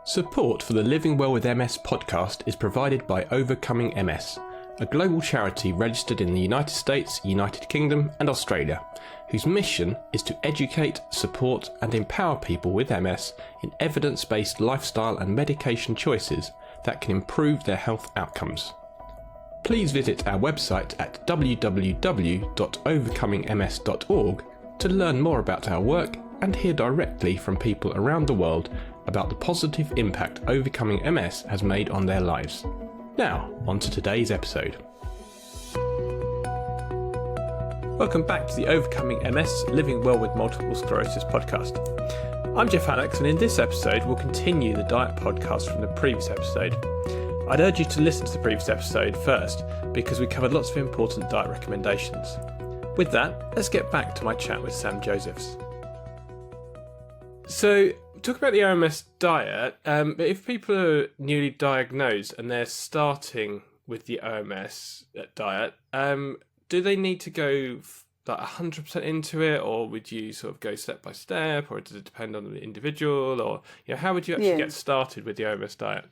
Support for the Living Well with MS podcast is provided by Overcoming MS, a global charity registered in the United States, United Kingdom and Australia, whose mission is to educate, support and empower people with MS in evidence-based lifestyle and medication choices that can improve their health outcomes. Please visit our website at www.overcomingms.org to learn more about our work and hear directly from people around the world about the positive impact overcoming MS has made on their lives. Now, on to today's episode. Welcome back to the Overcoming MS Living Well with Multiple Sclerosis podcast. I'm Jeff Alex, and in this episode we'll continue the diet podcast from the previous episode. I'd urge you to listen to the previous episode first because we covered lots of important diet recommendations. With that, let's get back to my chat with Sam Josephs. So, talk about the OMS diet, but if people are newly diagnosed and they're starting with the OMS diet, do they need to go like 100% into it, or would you sort of go step by step, or does it depend on the individual, or how would you actually get started with the OMS diet?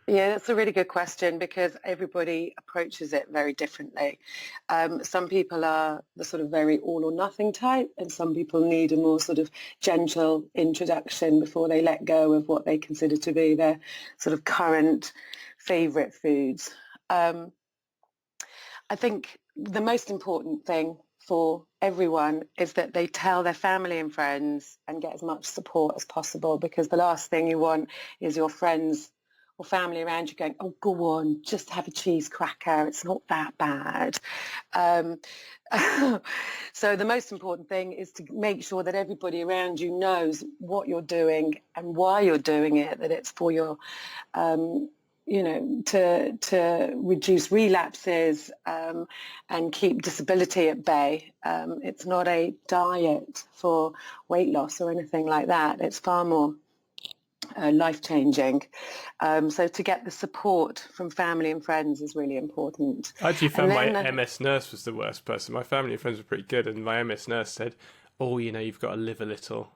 Yeah, that's a really good question because everybody approaches it very differently. Some people are the sort of very all or nothing type, and some people need a more sort of gentle introduction before they let go of what they consider to be their sort of current favourite foods. I think the most important thing for everyone is that they tell their family and friends and get as much support as possible, because the last thing you want is your friends or family around you going, oh, go on, just have a cheese cracker, it's not that bad. So the most important thing is to make sure that everybody around you knows what you're doing and why you're doing it, that it's for your, to reduce relapses and keep disability at bay. It's not a diet for weight loss or anything like that. It's far more life-changing. So to get the support from family and friends is really important. I actually found my MS nurse was the worst person. My family and friends were pretty good, and my MS nurse said, oh, you've got to live a little.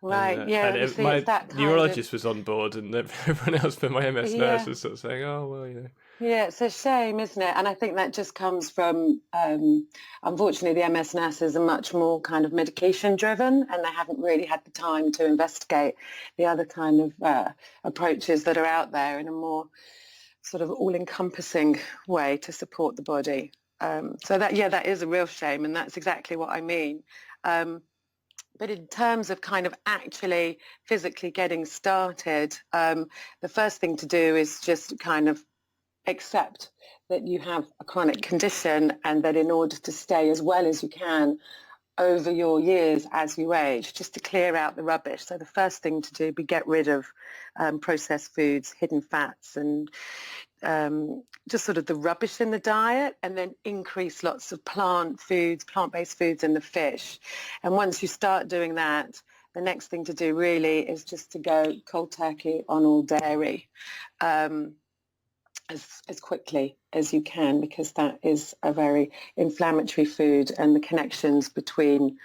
Right, and my neurologist was on board, and everyone else but my MS nurse was sort of saying, oh, well, Yeah, it's a shame, isn't it? And I think that just comes from, unfortunately, the MS nurses are much more kind of medication driven, and they haven't really had the time to investigate the other kind of approaches that are out there in a more sort of all-encompassing way to support the body. So that is a real shame, and that's exactly what I mean. But in terms of kind of actually physically getting started, the first thing to do is just kind of accept that you have a chronic condition, and that in order to stay as well as you can over your years as you age, just to clear out the rubbish. So the first thing to do be get rid of processed foods, hidden fats, and just sort of the rubbish in the diet, and then increase lots of plant-based foods and the fish. And once you start doing that, the next thing to do really is just to go cold turkey on all dairy. As quickly as you can, because that is a very inflammatory food, and the connections between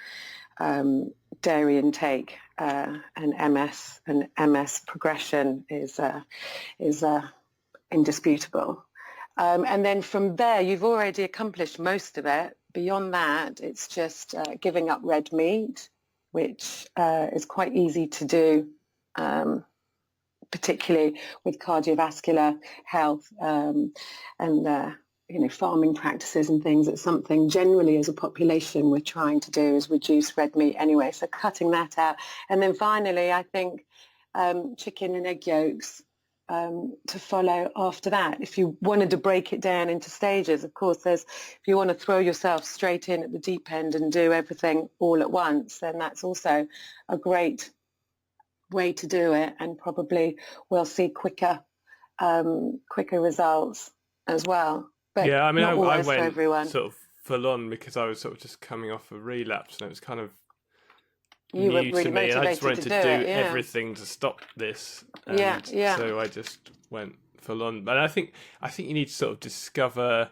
dairy intake and MS progression is indisputable. And then from there, you've already accomplished most of it. Beyond that, it's just giving up red meat, which is quite easy to do, particularly with cardiovascular health and farming practices and things. It's something generally as a population we're trying to do, is reduce red meat anyway, so cutting that out. And then finally, I think chicken and egg yolks to follow after that. If you wanted to break it down into stages, of course, if you want to throw yourself straight in at the deep end and do everything all at once, then that's also a great way to do it, and probably we'll see quicker results as well. But I mean, I went for everyone. Sort of full on because I was sort of just coming off a relapse, and it was kind of new really to me, and I just wanted to do it, everything to stop this. And so I just went full on. But I think you need to sort of discover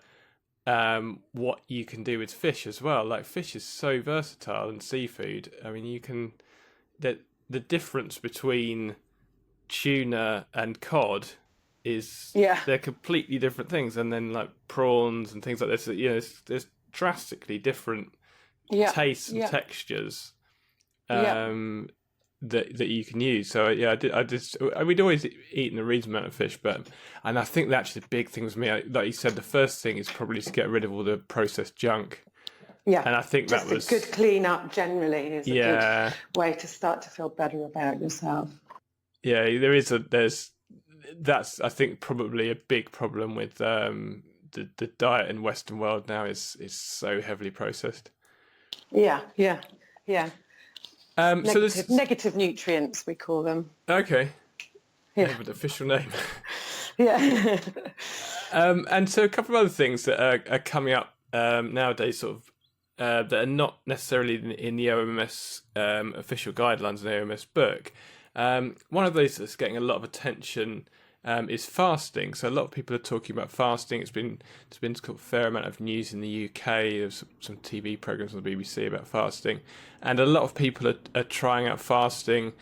what you can do with fish as well. Like, fish is so versatile, and seafood. I mean, you can the difference between tuna and cod is Yeah. they're completely different things, and then like prawns and things like this, there's drastically different Yeah. tastes and Yeah. textures Yeah. that you can use. So yeah, we'd always eaten a reasonable amount of fish, and I think that actually the big thing with me, like you said, the first thing is probably to get rid of all the processed junk. Yeah. And I think just that was a good clean up generally is a yeah, good way to start to feel better about yourself. yeah. That's I think probably a big problem with the diet in Western world now is so heavily processed. Yeah. Yeah. Yeah. So there's Negative nutrients, we call them. okay. Yeah. They have an official name. Yeah. And so a couple of other things that are coming up nowadays, sort of that are not necessarily in the OMS official guidelines in the OMS book. One of those that's getting a lot of attention is fasting. So a lot of people are talking about fasting. There's been a fair amount of news in the UK. There's some TV programs on the BBC about fasting, and a lot of people are trying out fasting.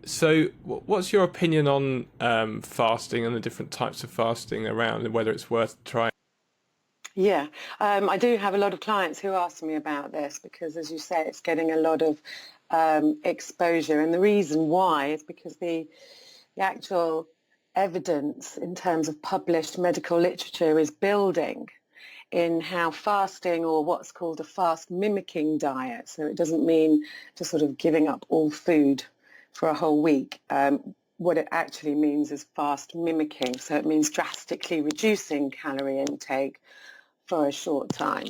So what's your opinion on fasting and the different types of fasting around, and whether it's worth trying? Yeah, I do have a lot of clients who ask me about this because, as you say, it's getting a lot of exposure. And the reason why is because the actual evidence in terms of published medical literature is building in how fasting, or what's called a fast-mimicking diet, so it doesn't mean just sort of giving up all food for a whole week. What it actually means is fast mimicking. So it means drastically reducing calorie intake for a short time.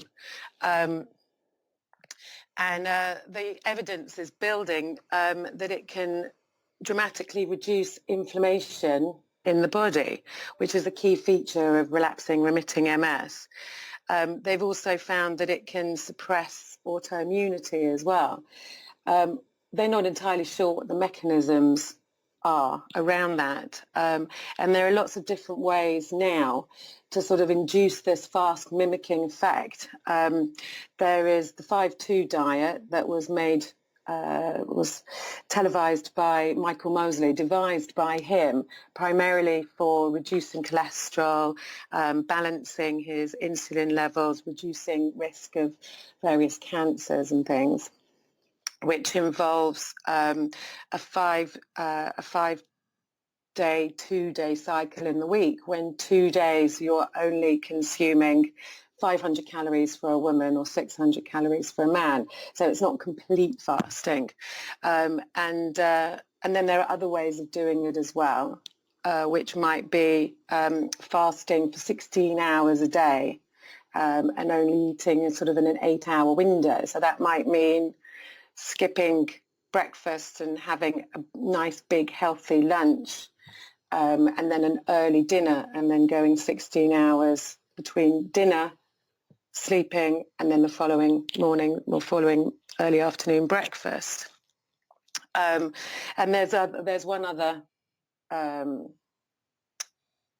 And the evidence is building that it can dramatically reduce inflammation in the body, which is a key feature of relapsing remitting MS. They've also found that it can suppress autoimmunity as well. They're not entirely sure what the mechanisms are around that. And there are lots of different ways now to sort of induce this fast mimicking effect. There is the 5-2 diet that was televised by Michael Mosley, devised by him primarily for reducing cholesterol, balancing his insulin levels, reducing risk of various cancers and things, which involves a 5-day, 2-day cycle in the week, when 2 days you're only consuming 500 calories for a woman or 600 calories for a man. So it's not complete fasting. And then there are other ways of doing it as well, which might be fasting for 16 hours a day and only eating sort of in an 8-hour window. So that might mean skipping breakfast and having a nice big healthy lunch, and then an early dinner, and then going 16 hours between dinner, sleeping, and then the following morning or following early afternoon breakfast. And there's one other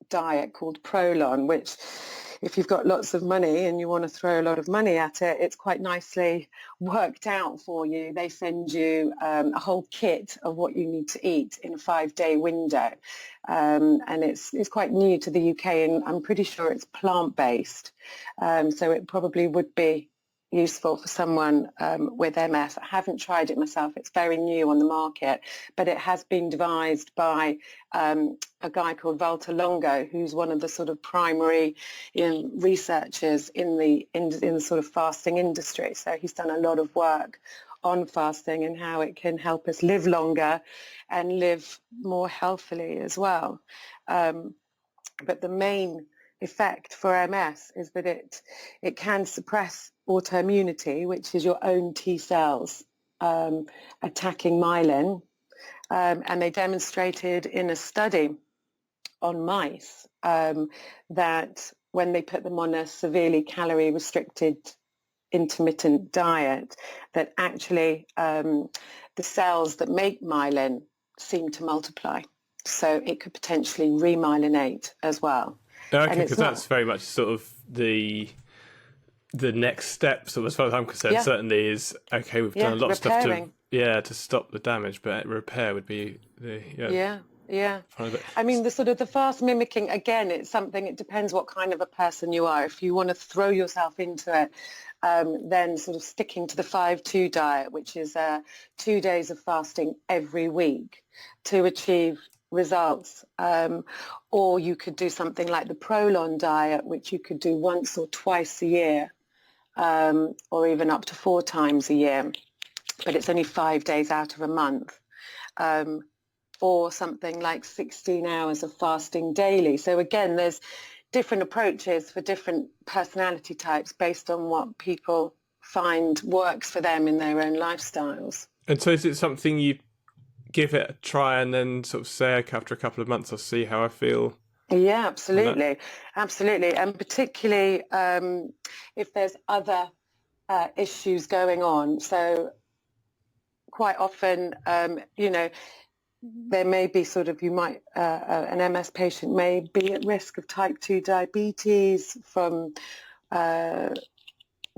diet called Prolon, which, if you've got lots of money and you want to throw a lot of money at it, it's quite nicely worked out for you. They send you a whole kit of what you need to eat in a 5-day window. And it's quite new to the UK, and I'm pretty sure it's plant-based. So it probably would be useful for someone with MS. I haven't tried it myself. It's very new on the market, but it has been devised by a guy called Walter Longo, who's one of the sort of primary researchers in the sort of fasting industry. So he's done a lot of work on fasting and how it can help us live longer and live more healthily as well. But the main effect for MS is that it can suppress autoimmunity, which is your own T cells attacking myelin. And they demonstrated in a study on mice that when they put them on a severely calorie restricted intermittent diet, that actually the cells that make myelin seem to multiply. So it could potentially remyelinate as well. Okay, because that's very much sort of the next step, sort of, as far as I'm concerned, certainly is, okay, we've done a lot of stuff to stop the damage, but repair would be the Yeah. Find it. I mean, the sort of the fast mimicking, again, it's something, it depends what kind of a person you are. If you want to throw yourself into it, then sort of sticking to the 5-2 diet, which is 2 days of fasting every week to achieve results. Or you could do something like the Prolon diet, which you could do once or twice a year, or even up to 4 times a year. But it's only 5 days out of a month. Or something like 16 hours of fasting daily. So again, there's different approaches for different personality types based on what people find works for them in their own lifestyles. And so is it something you give it a try and then sort of say, okay, after a couple of months, I'll see how I feel? Yeah, absolutely. Absolutely. And particularly if there's other issues going on. So quite often, there may be sort of, an MS patient may be at risk of type 2 diabetes from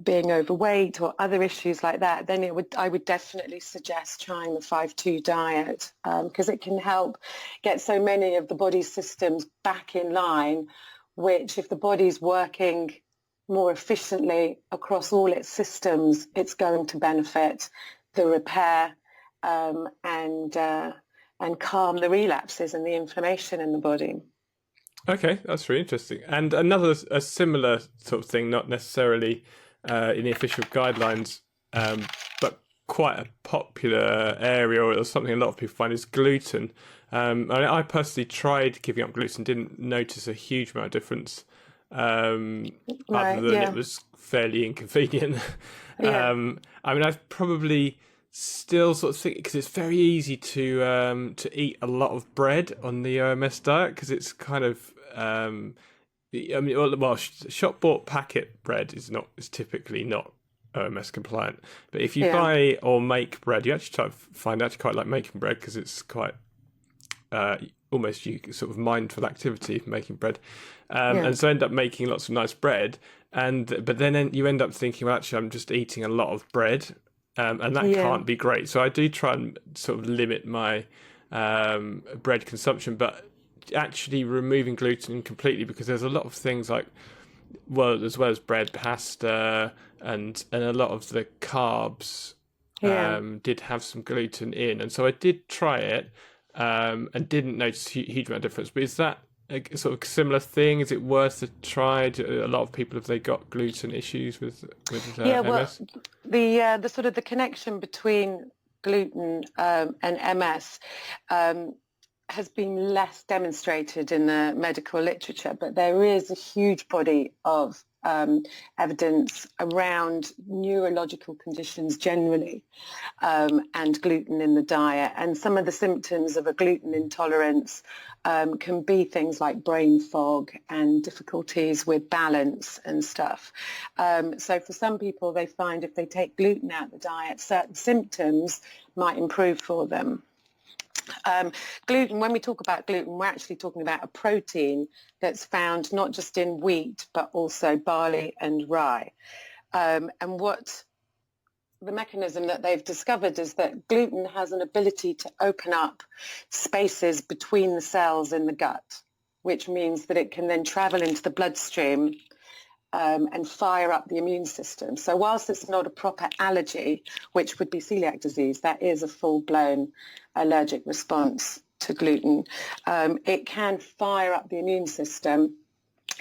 being overweight or other issues like that. Then I would definitely suggest trying the 5-2 diet because it can help get so many of the body's systems back in line, which if the body's working more efficiently across all its systems, it's going to benefit the repair and calm the relapses and the inflammation in the body. Okay, that's really interesting. And a similar sort of thing, not necessarily in the official guidelines, but quite a popular area, or something a lot of people find, is gluten. I personally tried giving up gluten, didn't notice a huge amount of difference, other than it was fairly inconvenient. I've probably still sort of think, because it's very easy to eat a lot of bread on the OMS diet, because it's kind of shop bought packet bread is typically not OMS compliant, but if you buy or make bread, you actually find quite like making bread, because it's quite almost you sort of mindful activity making bread, and so end up making lots of nice bread, but then you end up thinking, well, actually I'm just eating a lot of bread. And that can't be great. So I do try and sort of limit my bread consumption, but actually removing gluten completely, because there's a lot of things like, well, as well as bread, pasta, and a lot of the carbs did have some gluten in. And so I did try it and didn't notice a huge amount of difference. But is that a sort of similar thing? Is it worth a try? A lot of people, have they got gluten issues with MS? The sort of the connection between gluten and MS has been less demonstrated in the medical literature, but there is a huge body of evidence around neurological conditions generally, and gluten in the diet. And some of the symptoms of a gluten intolerance can be things like brain fog and difficulties with balance and stuff. So for some people, they find if they take gluten out of the diet, certain symptoms might improve for them. Gluten, when we talk about gluten, we're actually talking about a protein that's found not just in wheat, but also barley and rye. And what the mechanism that they've discovered is that gluten has an ability to open up spaces between the cells in the gut, which means that it can then travel into the bloodstream and fire up the immune system. So whilst it's not a proper allergy, which would be celiac disease, that is a full-blown allergic response to gluten, it can fire up the immune system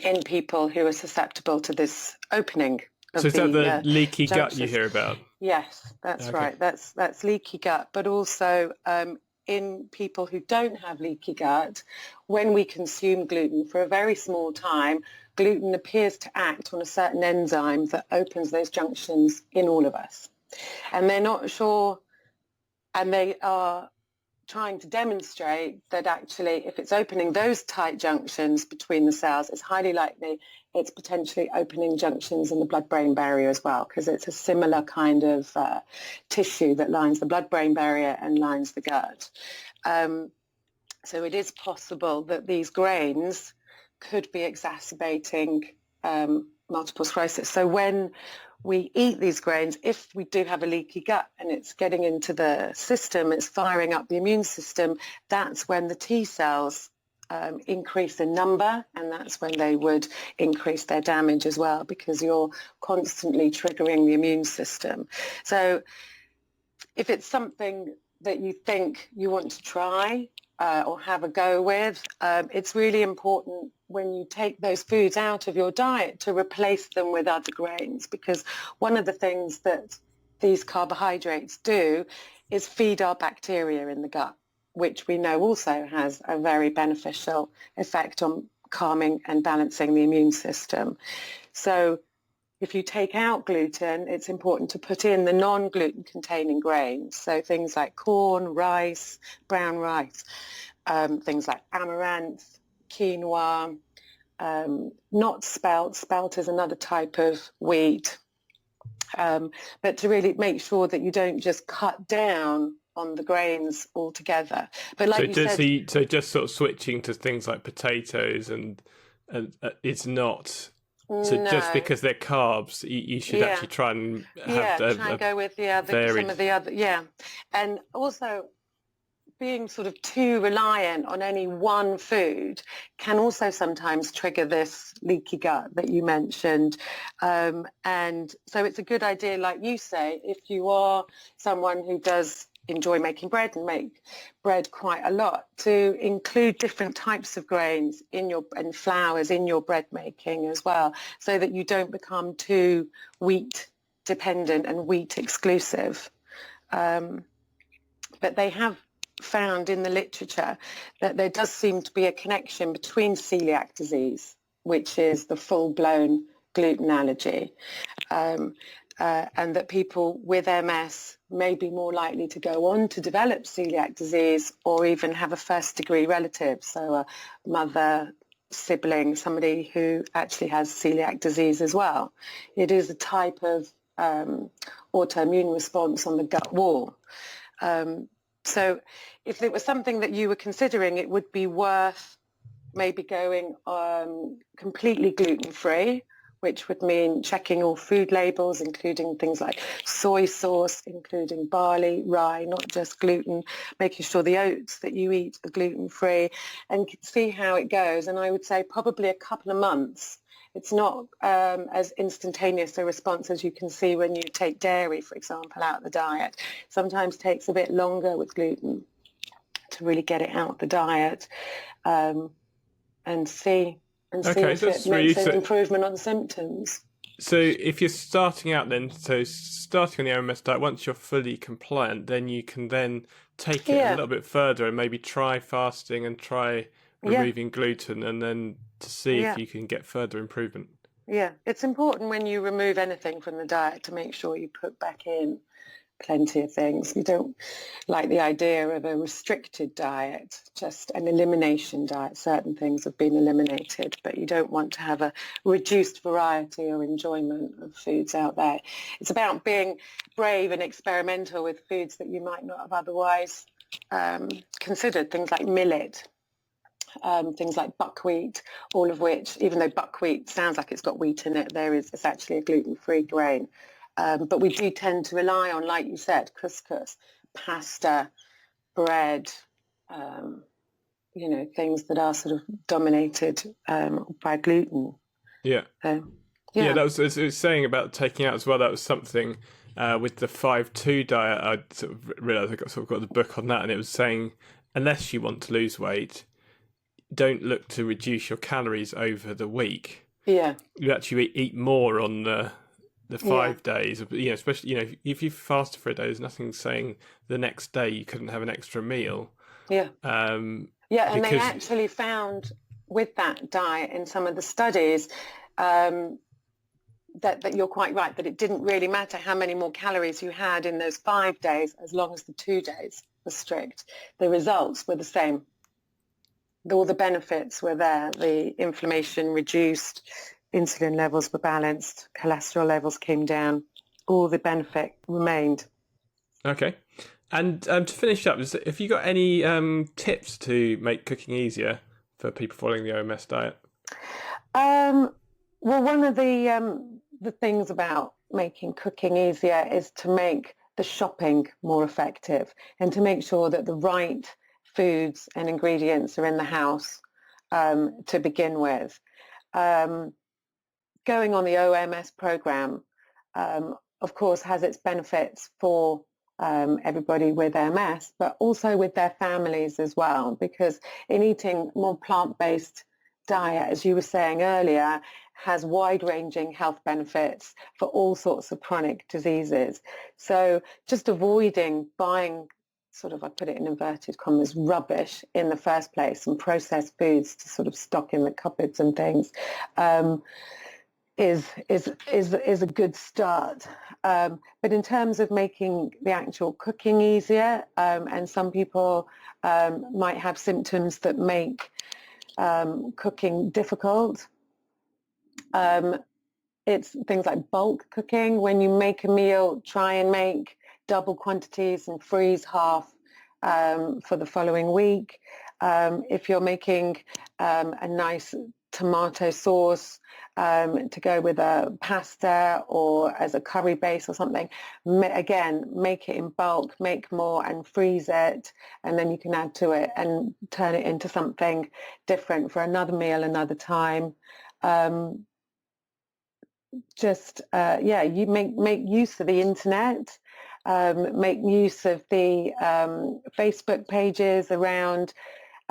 in people who are susceptible to this opening of so is that the leaky junctions. gut you hear about? Yes, that's right. That's leaky gut, but also in people who don't have leaky gut, when we consume gluten for a very small time, gluten appears to act on a certain enzyme that opens those junctions in all of us. And they're not sure, and they are trying to demonstrate that actually if it's opening those tight junctions between the cells, it's highly likely it's potentially opening junctions in the blood-brain barrier as well, because it's a similar kind of tissue that lines the blood-brain barrier and lines the gut. So it is possible that these grains could be exacerbating multiple sclerosis. So when we eat these grains, if we do have a leaky gut and it's getting into the system, it's firing up the immune system, that's when the T cells increase in number, and that's when they would increase their damage as well, because you're constantly triggering the immune system. So if it's something that you think you want to try or have a go with, it's really important when you take those foods out of your diet to replace them with other grains, because one of the things that these carbohydrates do is feed our bacteria in the gut, which we know also has a very beneficial effect on calming and balancing the immune system. So if you take out gluten, it's important to put in the non-gluten containing grains. So things like corn, rice, brown rice, things like amaranth, quinoa, not spelt. Spelt is another type of wheat. But to really make sure that you don't just cut down on the grains altogether. But like so just sort of switching to things like potatoes and it's not. So no. Just because they're carbs, you should actually try and have try and go with some of the other, and also being sort of too reliant on any one food can also sometimes trigger this leaky gut that you mentioned. And so it's a good idea, like you say, if you are someone who does enjoy making bread and make bread quite a lot, to include different types of grains and flours in your bread making as well, so that you don't become too wheat dependent and wheat exclusive. But they have found in the literature that there does seem to be a connection between celiac disease, which is the full-blown gluten allergy, and that people with MS may be more likely to go on to develop celiac disease, or even have a first-degree relative, so a mother, sibling, somebody who actually has celiac disease as well. It is a type of autoimmune response on the gut wall. So if it was something that you were considering, it would be worth maybe going completely gluten-free, which would mean checking all food labels, including things like soy sauce, including barley, rye, not just gluten, making sure the oats that you eat are gluten-free, and see how it goes. And I would say probably a couple of months. It's not as instantaneous a response as you can see when you take dairy, for example, out of the diet. Sometimes takes a bit longer with gluten to really get it out of the diet, and see if it makes an improvement on the symptoms. So if you're starting out then, starting on the OMS diet, once you're fully compliant, then you can then take it a little bit further and maybe try fasting and try removing gluten, and then to see if you can get further improvement. Yeah, it's important when you remove anything from the diet to make sure you put back in plenty of things. We don't like the idea of a restricted diet, just an elimination diet. Certain things have been eliminated, but you don't want to have a reduced variety or enjoyment of foods out there. It's about being brave and experimental with foods that you might not have otherwise considered, things like millet. Things like buckwheat, all of which, even though buckwheat sounds like it's got wheat in it, it's actually a gluten-free grain. But we do tend to rely on, like you said, couscous, pasta, bread, things that are sort of dominated by gluten. Yeah. That was, as I was saying about taking out as well, that was something with the 5-2 diet. I sort of realised I got the book on that, and it was saying, unless you want to lose weight, don't look to reduce your calories over the week. Yeah. You actually eat more on the 5 days. Especially, if you fast for a day, there's nothing saying the next day you couldn't have an extra meal. Yeah. And they actually found with that diet in some of the studies that you're quite right, that it didn't really matter how many more calories you had in those 5 days, as long as the 2 days were strict. The results were the same. All the benefits were there. The inflammation reduced, insulin levels were balanced, cholesterol levels came down. All the benefit remained. Okay. And to finish up, have you got any tips to make cooking easier for people following the OMS diet? Well, one of the things about making cooking easier is to make the shopping more effective and to make sure that the right foods and ingredients are in the house to begin with. Going on the OMS program, of course, has its benefits for everybody with MS, but also with their families as well, because in eating more plant-based diet, as you were saying earlier, has wide-ranging health benefits for all sorts of chronic diseases. So just avoiding buying sort of, I put it in inverted commas, rubbish in the first place and processed foods to sort of stock in the cupboards and things is a good start. But in terms of making the actual cooking easier, and some people might have symptoms that make cooking difficult, it's things like bulk cooking. When you make a meal, try and make double quantities and freeze half for the following week. If you're making a nice tomato sauce to go with a pasta or as a curry base or something, again, make it in bulk, make more and freeze it, and then you can add to it and turn it into something different for another meal another time. You make use of the internet, make use of the Facebook pages around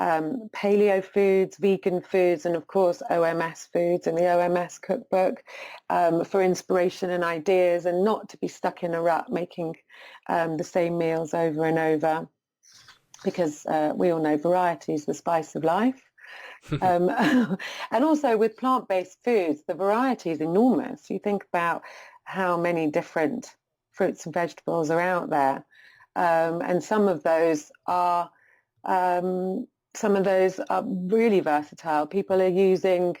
paleo foods, vegan foods, and of course OMS foods and the OMS cookbook for inspiration and ideas, and not to be stuck in a rut making the same meals over and over, because we all know variety is the spice of life. And also with plant-based foods, the variety is enormous. You think about how many different fruits and vegetables are out there, and some of those are really versatile. People are using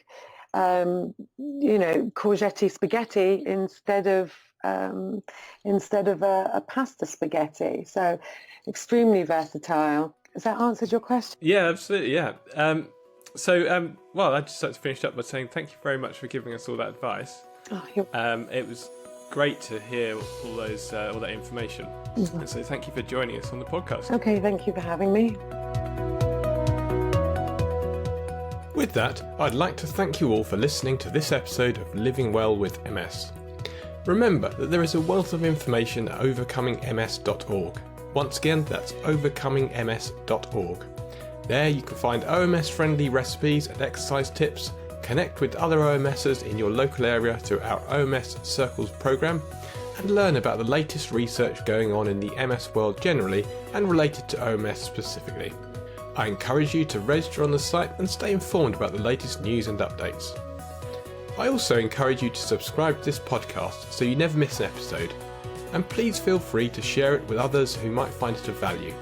courgette spaghetti instead of a pasta spaghetti, so extremely versatile. Has that answered your question? Yeah, absolutely. Yeah. I'd just like to finish up by saying thank you very much for giving us all that advice. It was great to hear all that information. Mm-hmm. And so thank you for joining us on the podcast. Okay, thank you for having me. With that, I'd like to thank you all for listening to this episode of Living Well with MS. Remember that there is a wealth of information at overcomingms.org. Once again, that's overcomingms.org. There you can find OMS-friendly recipes and exercise tips, connect with other OMSers in your local area through our OMS Circles program, and learn about the latest research going on in the MS world generally and related to OMS specifically. I encourage you to register on the site and stay informed about the latest news and updates. I also encourage you to subscribe to this podcast so you never miss an episode, and please feel free to share it with others who might find it of value.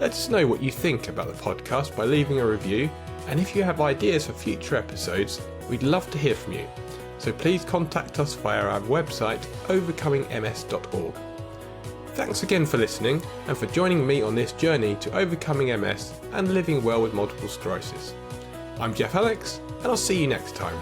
Let us know what you think about the podcast by leaving a review, and if you have ideas for future episodes, we'd love to hear from you. So please contact us via our website overcomingms.org. Thanks again for listening and for joining me on this journey to overcoming MS and living well with multiple sclerosis. I'm Jeff Alex, and I'll see you next time.